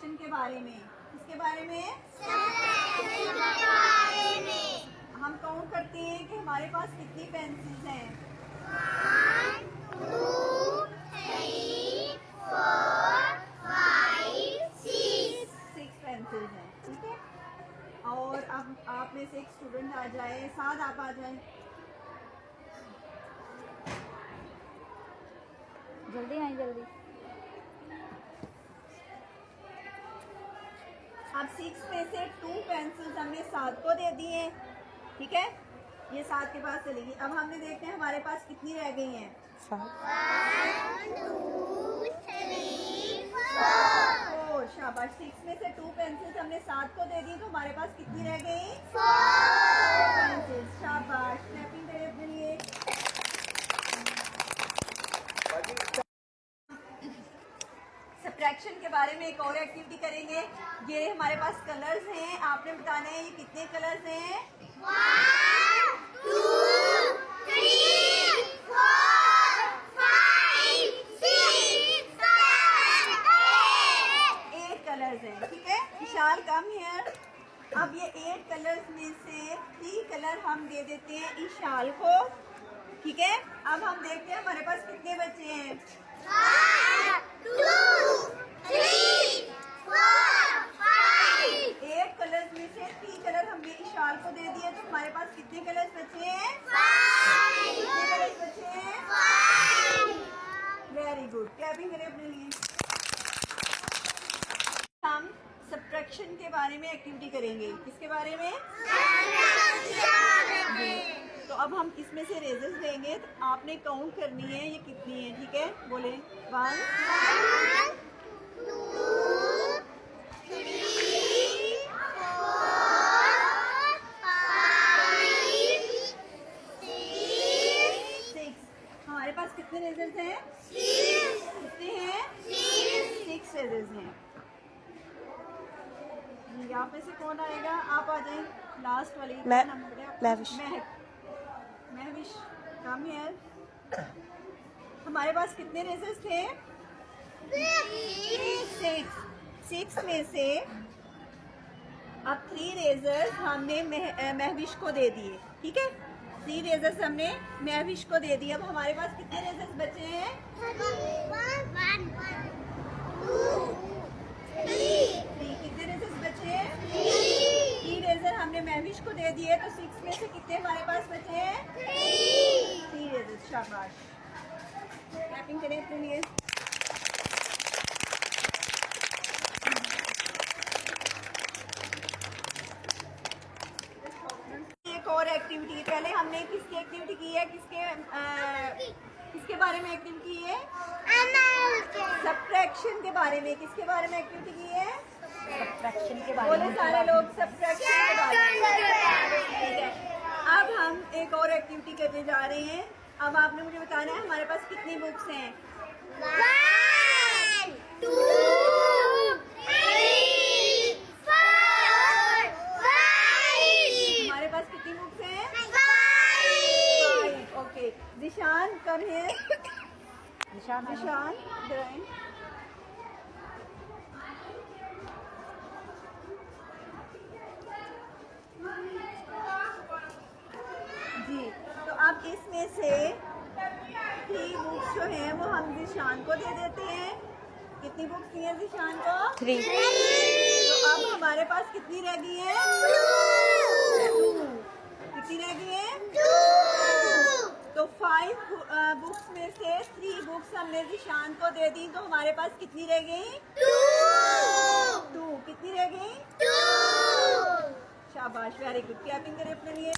Subtraction के बारे में। किसके बारे में? हम काउंट करते हैं कि हमारे पास कितनी पेंसिल्स हैं। 1 2 3 4 5 6 पेंसिल्स हैं, ठीक है। और अब आप में से एक स्टूडेंट आ जाए, साथ आप आ जाए, जल्दी आए जल्दी। अब 6 में से 2 पेंसिल्स हमने 7 को दे दी हैं, ठीक है। ये 7 के पास चलेगी। अब हमने देखते हैं हमारे पास कितनी रह गई हैं। 1 2 3 4। शाबाश। 6 में से 2 पेंसिल्स हमने 7 को दे दी, तो हमारे पास कितनी रह गई? 4 पेंसिल्स। शाबाश। क्लैपिंग करें अपने लिए। सब्ट्रैक्शन के बारे में एक और एक्टिविटी करेंगे। ये हमारे पास कलर्स हैं, आपने बताना है ये कितने कलर्स हैं। 1 2 3 4 5 6 7 8 कलर्स हैं, ठीक है। विशाल कम हियर। अब ये 8 कलर्स में से 3 कलर हम दे देते हैं ईशाल को, ठीक है। अब हम देखते हैं हमारे पास कितने बचे हैं। 1 2 3 4 5 8 कलर्स में से 3 कलर हमने ईशाल को दे दिए, तो हमारे पास कितने कलर्स बचे हैं? 5 कितने कलर्स बचे हैं? 5 वेरी गुड। क्लैपिंग करें अपने लिए। हम सब्ट्रैक्शन के बारे में एक्टिविटी करेंगे। किसके बारे में? तो अब हम इसमें से रेजर्स लेंगे, तो आपने काउंट करनी है ये कितनी है, ठीक है। बोले 1 2 3 4 5 6। हमारे पास कितने रेजर्स हैं? 6 कितने हैं? 6 रेजर्स हैं। जी, आप में से कौन आएगा? आप आ जाएं। लास्ट वाली महविश कम है। हमारे पास कितने रेजर्स थे? 6 में से अब 3 रेजर्स हमने महविश को दे दिए, ठीक है। 3 रेजर्स हमने महविश को दे दिए। अब हमारे पास कितने रेजर्स बचे हैं? 1 3। कितने रेजर्स बचे हैं? 3 रेजर हमने महविश को दे दिए, तो 6 में से कितने हमारे पास बचे हैं? 3 रेजर्स। शाबाश। क्लैपिंग करें अपने लिए। एक और एक्टिविटी, पहले हमने किसकी एक्टिविटी की है? किसके बारे में एक्टिविटी की है? सब्ट्रैक्शन के बारे में। किसके बारे में एक्टिविटी की है? सब्ट्रैक्शन के बोले सारे लोग सब्ट्रैक्शन के बारे में, ठीक है। अब हम एक और एक्टिविटी करने जा रहे हैं। अब आपने मुझे बताना है हमारे पास कितनी बुक्स हैं। 1 2 3 4 5 हमारे पास कितनी बुक्स हैं? 5 ओके। जिशान कम है। निशान जिशान इधर आएं। जी, तो अब इसमें से 3 बुक्स जो हैं वो हम जिशान को दे देते हैं। कितनी बुक्स दी हैं जिशान को? 3 तो अब हमारे पास कितनी रह गई है? 2। कितनी रह गई है? 2 तो 5 बुक्स में से 3 बुक्स हमने जिशान को दे दी, तो हमारे पास कितनी रह गई? 2। कितनी रह गई? 2 शाबाश। Very good. क्लैपिंग करें अपने लिए।